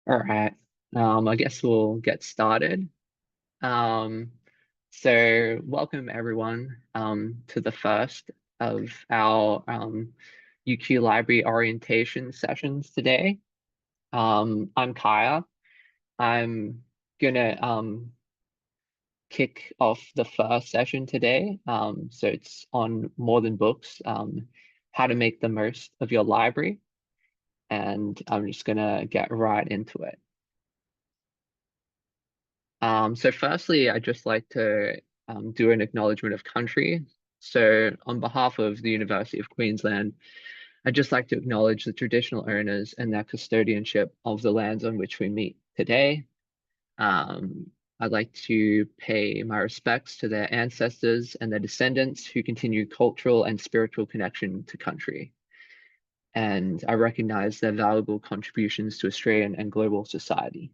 All right. I guess we'll get started. Um, so welcome everyone to the first of our UQ Library orientation sessions today. I'm Kaya. I'm gonna kick off the first session today. So it's on More Than Books, how to make the most of your library. And I'm just gonna get right into it. So firstly, I'd just like to do an acknowledgement of country. So on behalf of the University of Queensland, I'd just like to acknowledge the traditional owners and their custodianship of the lands on which we meet today. I'd like to pay my respects to their ancestors and their descendants who continue cultural and spiritual connection to country. And I recognize their valuable contributions to Australian and global society.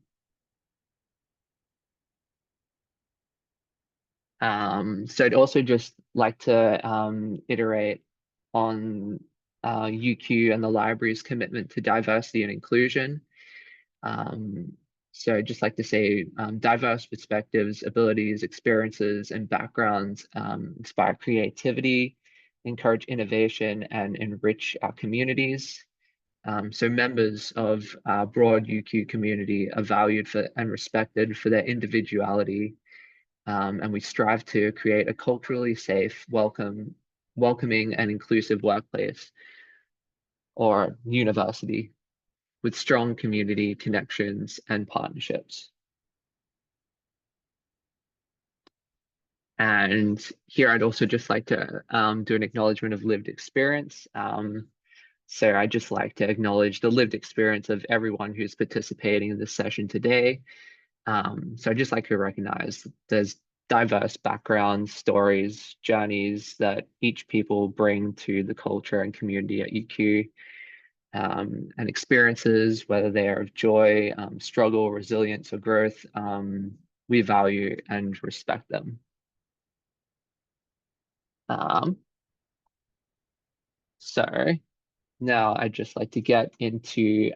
So I'd also just like to iterate on UQ and the library's commitment to diversity and inclusion. Um, so I'd just like to say diverse perspectives, abilities, experiences, and backgrounds inspire creativity, encourage innovation, and enrich our communities. So members of our broad UQ community are valued for and respected for their individuality, and we strive to create a culturally safe, welcoming and inclusive workplace or university with strong community connections and partnerships. And here I'd also just like to do an acknowledgement of lived experience. So I'd just like to acknowledge the lived experience of everyone who's participating in this session today. So I'd just like to recognize there's diverse backgrounds, stories, journeys that each people bring to the culture and community at UQ, and experiences, whether they are of joy, struggle, resilience, or growth, we value and respect them. So now I'd just like to get into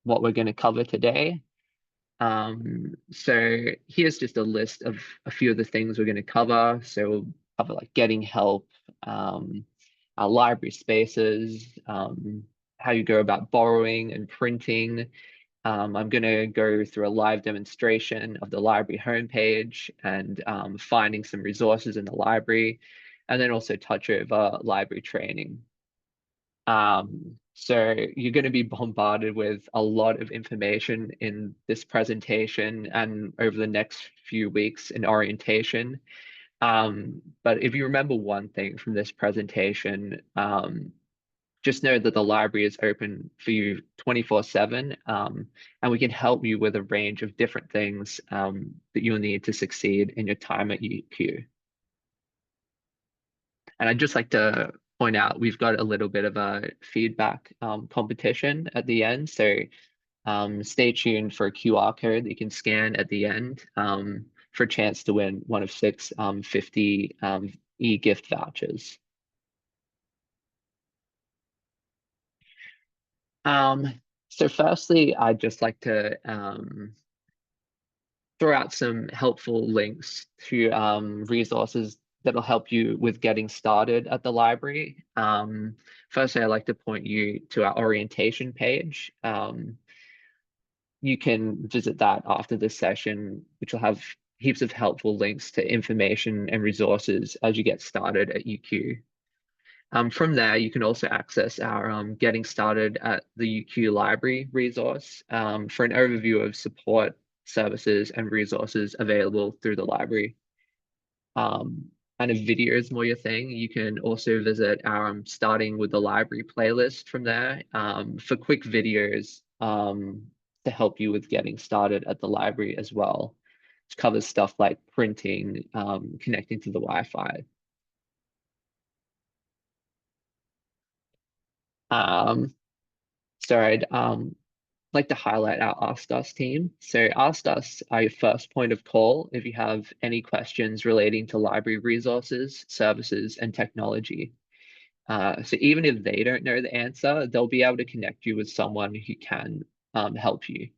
what we're going to cover today. So here's just a list of a few of the things we're going to cover. So we'll cover like getting help, our library spaces, how you go about borrowing and printing. I'm going to go through a live demonstration of the library homepage and finding some resources in the library, and then also touch over library training. So you're going to be bombarded with a lot of information in this presentation and over the next few weeks in orientation. But if you remember one thing from this presentation, just know that the library is open for you 24/7, and we can help you with a range of different things that you'll need to succeed in your time at UQ. And I'd just like to point out, we've got a little bit of a feedback competition at the end. So stay tuned for a QR code that you can scan at the end for a chance to win one of 6 50 e-gift vouchers. So firstly, I'd just like to throw out some helpful links to resources that'll help you with getting started at the library. Firstly, I'd like to point you to our orientation page. You can visit that after this session, which will have heaps of helpful links to information and resources as you get started at UQ. From there, you can also access our Getting Started at the UQ Library resource for an overview of support, services, and resources available through the library. And if video is more your thing, you can also visit our Starting with the Library playlist from there for quick videos to help you with getting started at the library as well, which covers stuff like printing, connecting to the Wi-Fi. So I'd like to highlight our Ask Us team. So Ask Us are your first point of call if you have any questions relating to library resources, services, and technology. So even if they don't know the answer, they'll be able to connect you with someone who can help you.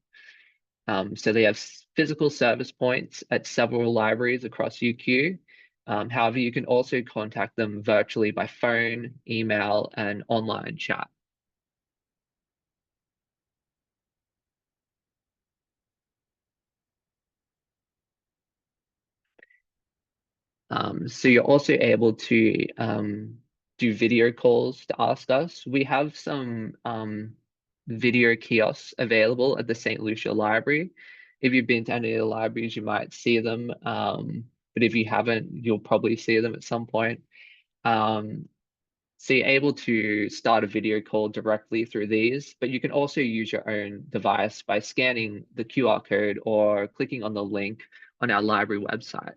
So they have physical service points at several libraries across UQ. However, you can also contact them virtually by phone, email, and online chat. So you're also able to do video calls to ask us. We have some video kiosks available at the St. Lucia Library. If you've been to any of the libraries, you might see them. But if you haven't, you'll probably see them at some point. So you're able to start a video call directly through these, but you can also use your own device by scanning the QR code or clicking on the link on our library website.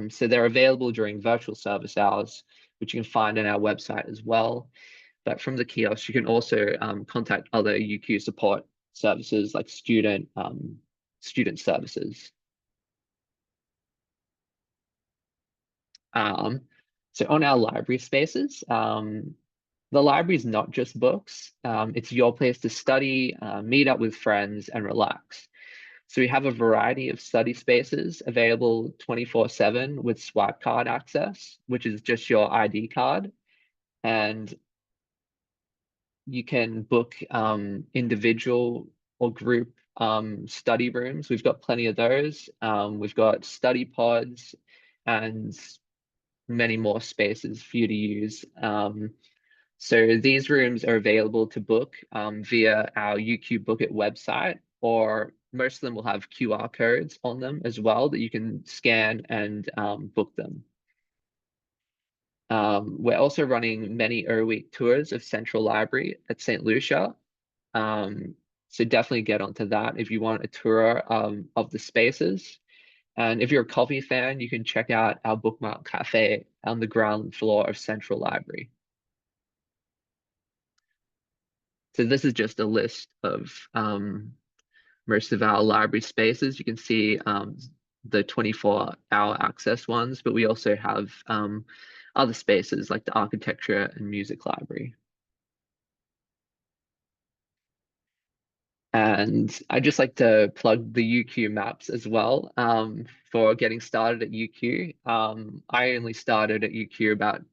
So they're available during virtual service hours, which you can find on our website as well. But from the kiosk, you can also contact other UQ support services like student services. So on our library spaces, the library is not just books. It's your place to study, meet up with friends, and relax. So we have a variety of study spaces available 24/7 with swipe card access, which is just your ID card. And you can book individual or group study rooms. We've got plenty of those. We've got study pods and many more spaces for you to use. So these rooms are available to book via our UQ Book It website, or most of them will have QR codes on them as well that you can scan and book them. We're also running many Week tours of Central Library at St. Lucia. So definitely get onto that if you want a tour of the spaces. And if you're a coffee fan, you can check out our Bookmark Cafe on the ground floor of Central Library. So this is just a list of most of our library spaces. You can see the 24-hour access ones, but we also have other spaces like the architecture and music library. And I'd just like to plug the UQ maps as well for getting started at UQ. I only started at UQ about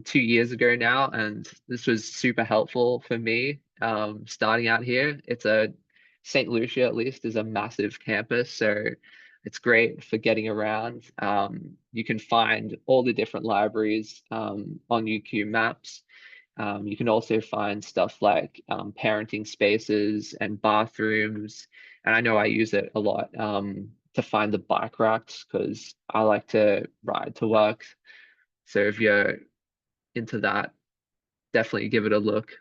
2 years ago now, and this was super helpful for me starting out here. St. Lucia, at least, is a massive campus, so it's great for getting around. You can find all the different libraries on UQ maps. You can also find stuff like parenting spaces and bathrooms. And I know I use it a lot to find the bike racks because I like to ride to work. So if you're into that, definitely give it a look.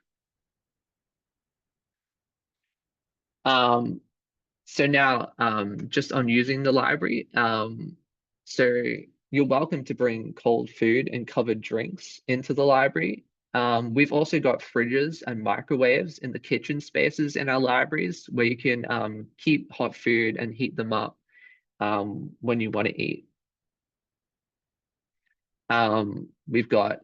So now, just on using the library, so you're welcome to bring cold food and covered drinks into the library. We've also got fridges and microwaves in the kitchen spaces in our libraries where you can keep hot food and heat them up when you want to eat. We've got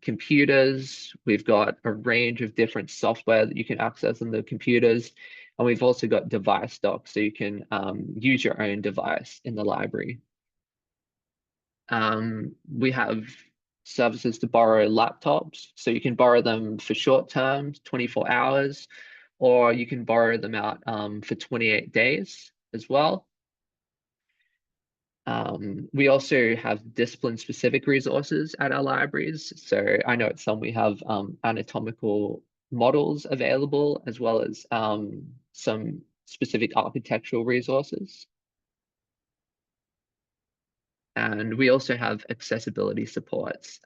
computers, we've got a range of different software that you can access on the computers, and we've also got device docks so you can use your own device in the library. We have services to borrow laptops, so you can borrow them for short term, 24 hours, or you can borrow them out for 28 days as well. We also have discipline-specific resources at our libraries. So I know at some we have anatomical models available, as well as some specific architectural resources. And we also have accessibility supports.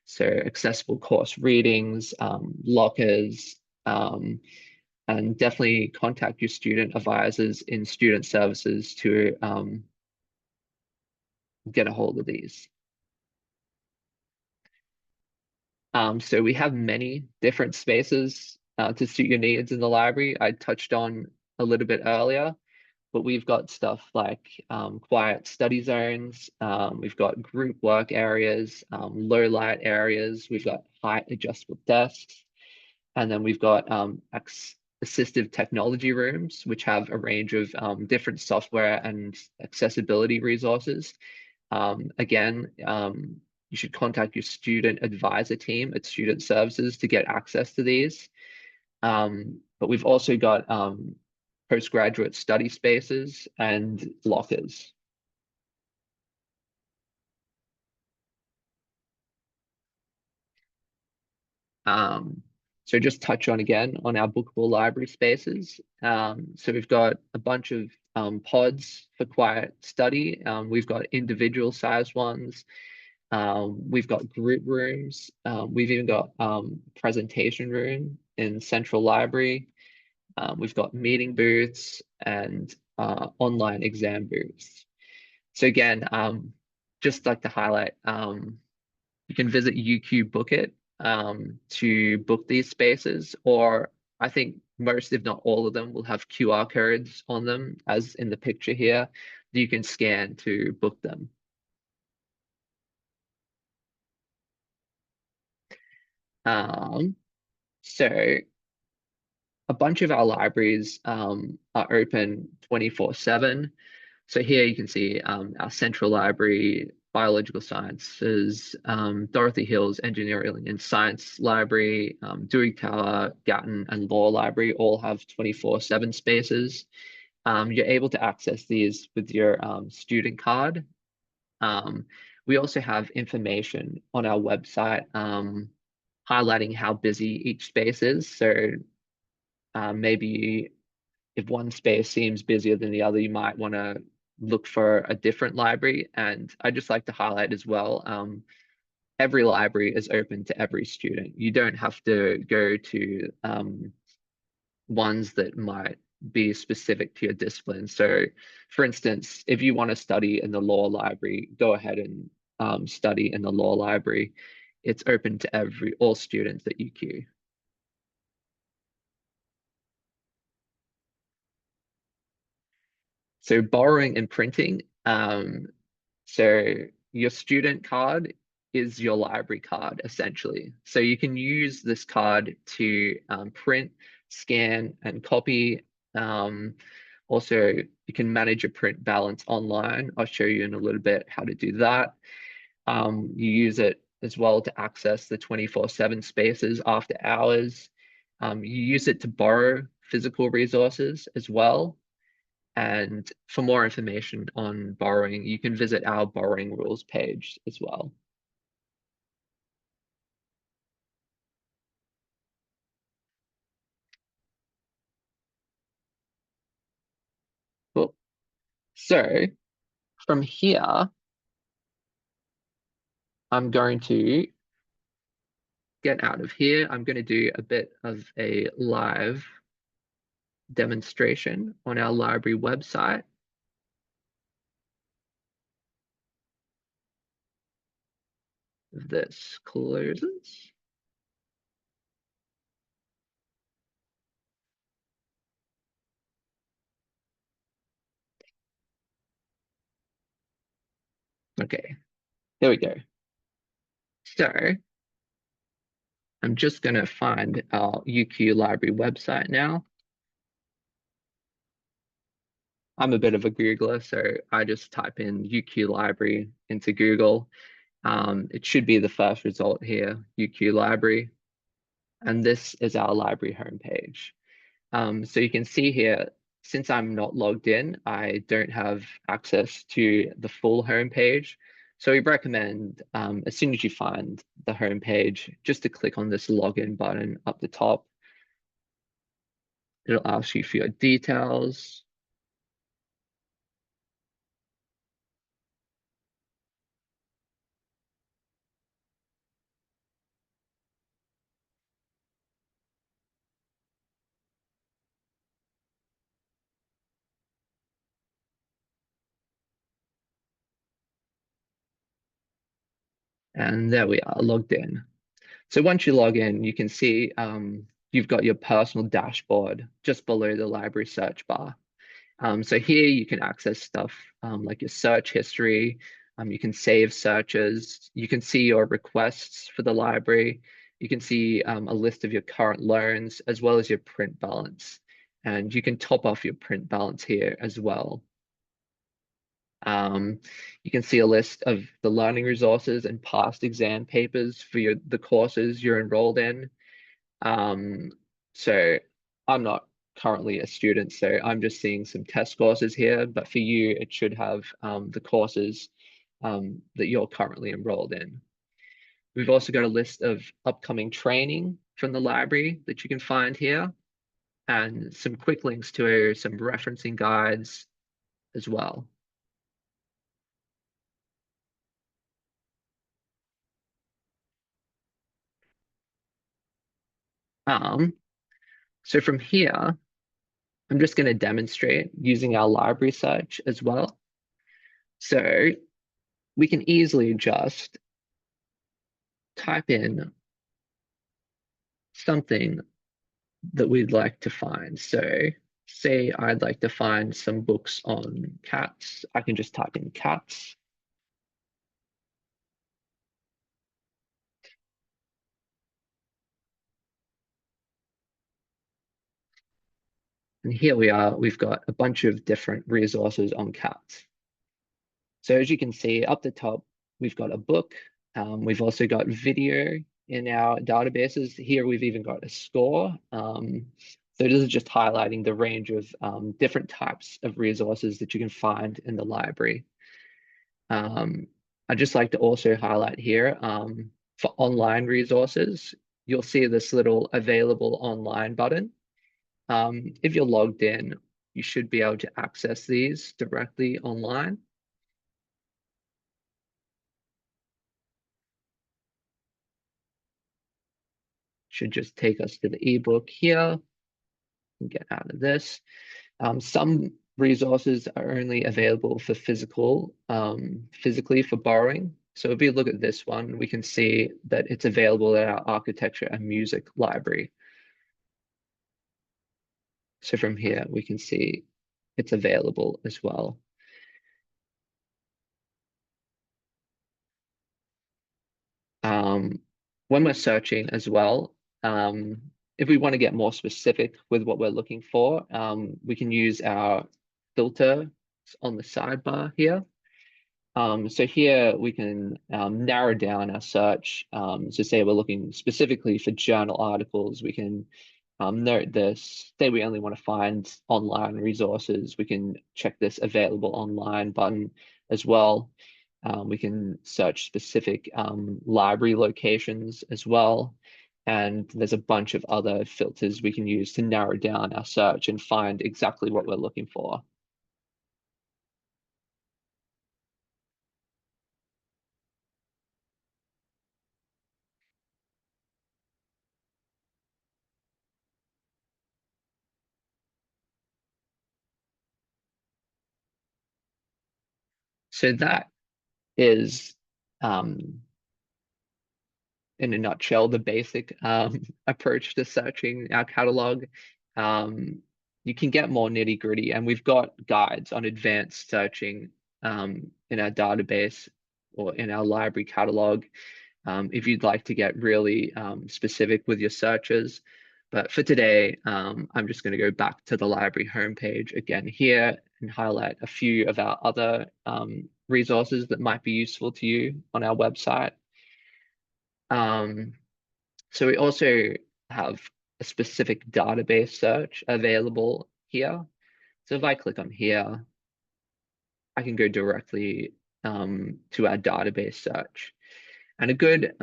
So accessible course readings, lockers, and definitely contact your student advisors in student services to get a hold of these. So we have many different spaces to suit your needs in the library. I touched on a little bit earlier, but we've got stuff like quiet study zones. We've got group work areas, low light areas. We've got height adjustable desks. And then we've got assistive technology rooms, which have a range of different software and accessibility resources. Again, you should contact your student advisor team at Student Services to get access to these. But we've also got postgraduate study spaces and lockers. So just touch on again on our bookable library spaces. So we've got a bunch of pods for quiet study. We've got individual sized ones. We've got group rooms. We've even got presentation room in Central Library. We've got meeting booths and online exam booths. So again, just like to highlight, you can visit UQ Book It to book these spaces, or I think most, if not all of them, will have QR codes on them, as in the picture here, that you can scan to book them. So a bunch of our libraries are open 24/7. So here you can see our Central Library, Biological Sciences, Dorothy Hills Engineering and Science Library, Dewey Tower, Gatton, and Law Library all have 24/7 spaces. You're able to access these with your student card. We also have information on our website highlighting how busy each space is. So maybe if one space seems busier than the other, you might want to look for a different library. And I just like to highlight as well, every library is open to every student. You don't have to go to ones that might be specific to your discipline. So for instance, if you want to study in the law library, go ahead and study in the law library. It's open to all students at UQ. So borrowing and printing. So your student card is your library card, essentially. So you can use this card to print, scan, and copy. Also, you can manage your print balance online. I'll show you in a little bit how to do that. You use it as well to access the 24/7 spaces after hours. You use it to borrow physical resources as well. And for more information on borrowing, you can visit our borrowing rules page as well. Cool. So from here, I'm going to get out of here. I'm going to do a bit of a live demonstration on our library website. This closes. Okay, there we go. So I'm just going to find our UQ library website now. I'm a bit of a Googler, so I just type in UQ library into Google. It should be the first result here, UQ library. And this is our library homepage. So you can see here, since I'm not logged in, I don't have access to the full homepage. So we recommend, as soon as you find the homepage, just to click on this login button up the top. It'll ask you for your details. And there we are, logged in. So once you log in, you can see you've got your personal dashboard just below the library search bar. So here you can access stuff like your search history, You can save searches. You can see your requests for the library. You can see a list of your current loans as well as your print balance. And you can top off your print balance here as well. You can see a list of the learning resources and past exam papers for the courses you're enrolled in. So I'm not currently a student, so I'm just seeing some test courses here, but for you, it should have the courses that you're currently enrolled in. We've also got a list of upcoming training from the library that you can find here, and some quick links to some referencing guides as well. So from here, I'm just going to demonstrate using our library search as well. So we can easily just type in something that we'd like to find. So say I'd like to find some books on cats. I can just type in cats. And here we are, we've got a bunch of different resources on cats. So as you can see up the top, we've got a book. We've also got video in our databases. Here we've even got a score. So this is just highlighting the range of different types of resources that you can find in the library. I'd just like to also highlight here for online resources, you'll see this little available online button. If you're logged in, you should be able to access these directly online. Should just take us to the ebook here and get out of this. Some resources are only available for physically for borrowing. So if we look at this one, we can see that it's available at our architecture and music library. So from here, we can see it's available as well. When we're searching as well, if we want to get more specific with what we're looking for, we can use our filter on the sidebar here. So here we can narrow down our search. So say we're looking specifically for journal articles, we can note this. Say we only want to find online resources, we can check this available online button as well. We can search specific library locations as well. And there's a bunch of other filters we can use to narrow down our search and find exactly what we're looking for. So that is, in a nutshell, the basic approach to searching our catalog. You can get more nitty gritty, and we've got guides on advanced searching in our database or in our library catalog if you'd like to get really specific with your searches. But for today, I'm just going to go back to the library homepage again here and highlight a few of our other resources that might be useful to you on our website. So we also have a specific database search available here. So if I click on here, I can go directly to our database search. And a good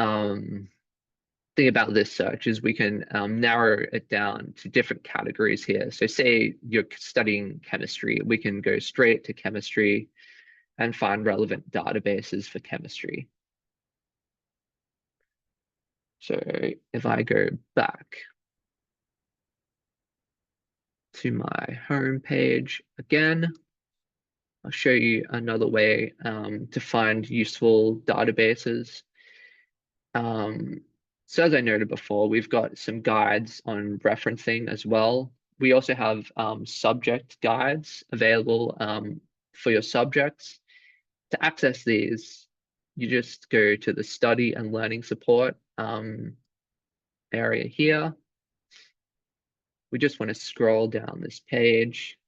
thing about this search is we can narrow it down to different categories here. So say you're studying chemistry, we can go straight to chemistry and find relevant databases for chemistry. So if I go back to my home page again, I'll show you another way to find useful databases. So as I noted before, we've got some guides on referencing as well. We also have subject guides available for your subjects. To access these, you just go to the study and learning support area here. We just want to scroll down this page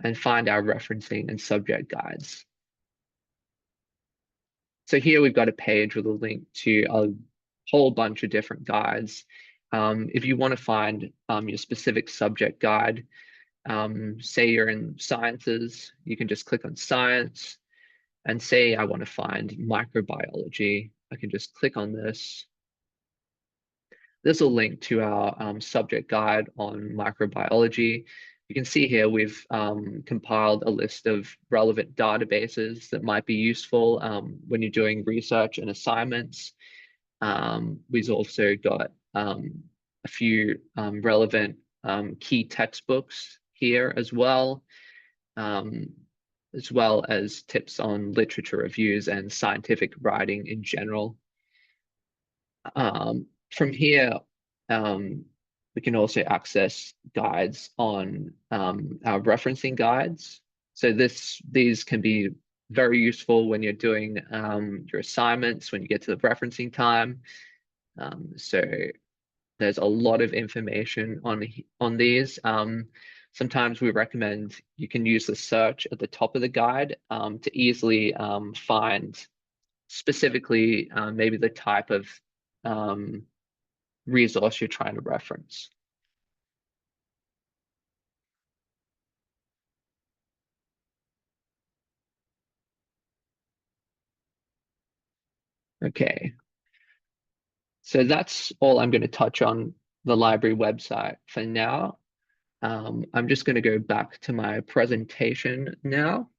and find our referencing and subject guides. So here we've got a page with a link to a whole bunch of different guides. If you want to find your specific subject guide, say you're in sciences, you can just click on science, and say I want to find microbiology. I can just click on this. This will link to our subject guide on microbiology. You can see here we've compiled a list of relevant databases that might be useful when you're doing research and assignments. We've also got a few relevant key textbooks here as well as tips on literature reviews and scientific writing in general. From here, we can also access guides on our referencing guides. So these can be very useful when you're doing your assignments, when you get to the referencing time. So there's a lot of information on these. Sometimes we recommend you can use the search at the top of the guide to easily find specifically maybe the type of resource you're trying to reference. Okay, so that's all I'm going to touch on the library website for now. I'm just going to go back to my presentation now.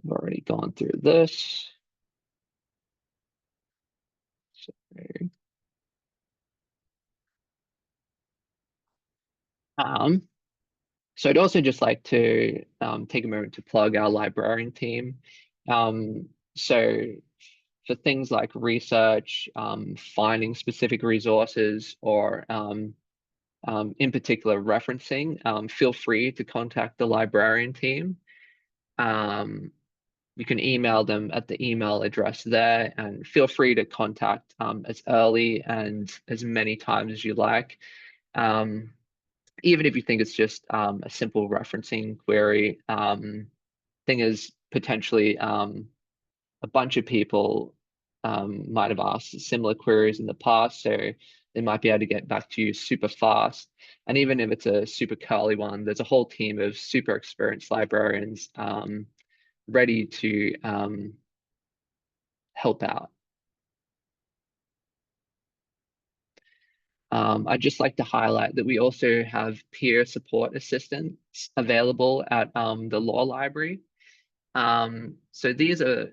I've already gone through this. So I'd also just like to take a moment to plug our librarian team. So for things like research, finding specific resources, or in particular referencing, feel free to contact the librarian team. You can email them at the email address there, and feel free to contact as early and as many times as you like. Even if you think it's just a simple referencing query. Thing is, potentially a bunch of people might have asked similar queries in the past, so they might be able to get back to you super fast. And even if it's a super curly one, there's a whole team of super experienced librarians ready to help out. I'd just like to highlight that we also have peer support assistance available at the law library. So these are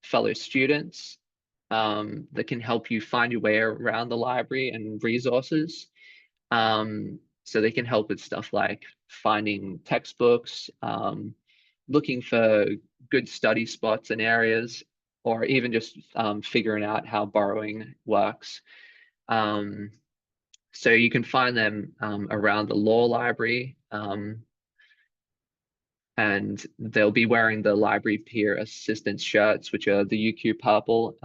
fellow students that can help you find your way around the library and resources. So they can help with stuff like finding textbooks, looking for good study spots and areas, or even just figuring out how borrowing works. So you can find them around the law library, and they'll be wearing the library peer assistance shirts, which are the UQ purple.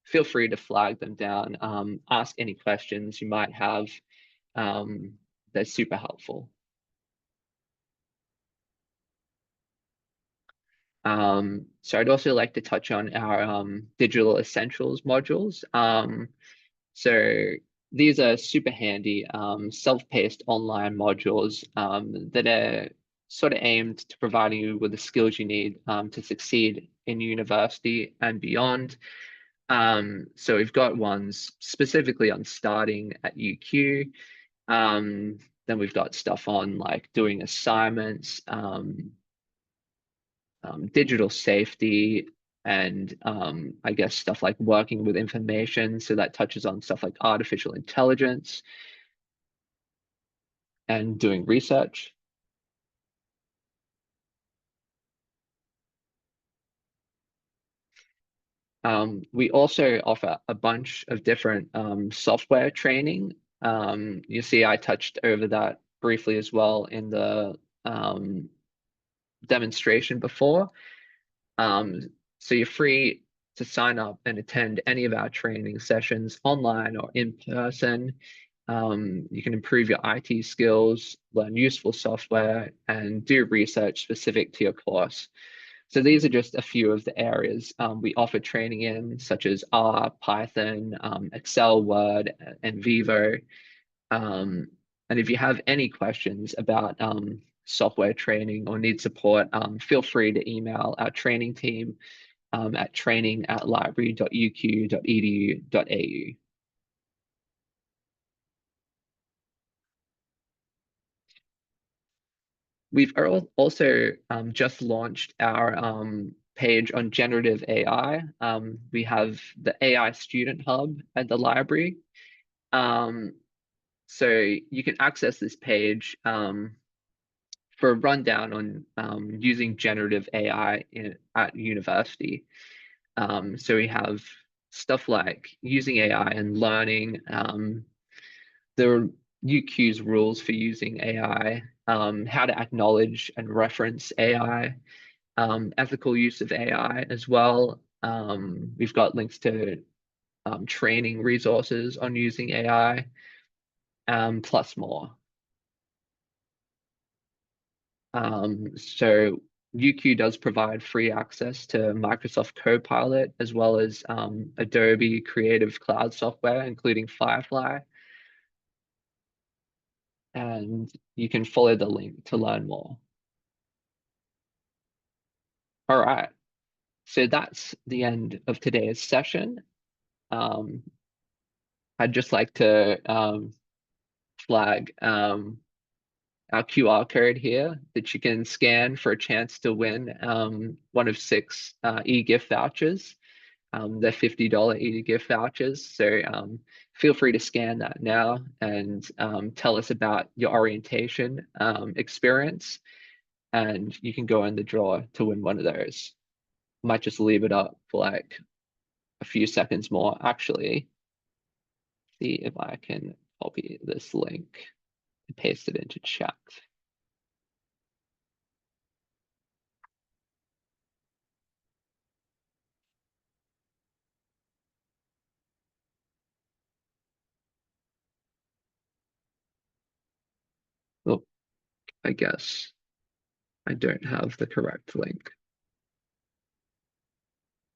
Feel free to flag them down, ask any questions you might have. They're super helpful. So I'd also like to touch on our digital essentials modules. So these are super handy self-paced online modules that are sort of aimed to providing you with the skills you need to succeed in university and beyond. So we've got ones specifically on starting at UQ. Then we've got stuff on like doing assignments, digital safety, and I guess stuff like working with information. So that touches on stuff like artificial intelligence and doing research. We also offer a bunch of different software training. You see, I touched over that briefly as well in the demonstration before. So you're free to sign up and attend any of our training sessions online or in person. You can improve your IT skills, learn useful software, and do research specific to your course. So these are just a few of the areas we offer training in, such as R, Python, Excel, Word, and Vivo. Um, and if you have any questions about software training or need support, feel free to email our training team at training@library.uq.edu.au. We've also just launched our page on generative AI. We have the AI Student Hub at the library. So you can access this page for a rundown on using generative AI at university. So we have stuff like using AI and learning, the UQ's rules for using AI, how to acknowledge and reference AI, ethical use of AI as well. We've got links to training resources on using AI, plus more. So UQ does provide free access to Microsoft Copilot as well as Adobe Creative Cloud software, including Firefly. And you can follow the link to learn more. All right, so that's the end of today's session. I'd just like to flag our QR code here that you can scan for a chance to win one of 6 e-gift vouchers. They're $50 e-gift vouchers. So feel free to scan that now and tell us about your orientation experience. And you can go in the draw to win one of those. Might just leave it up for like a few seconds more. Actually, see if I can copy this link and paste it into chat. Oh, I guess I don't have the correct link.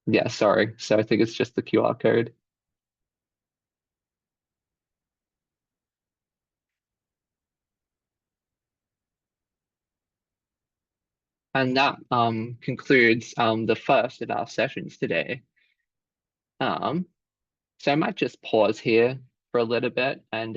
Yeah, sorry. So I think it's just the QR code. And that concludes the first of our sessions today. So I might just pause here for a little bit and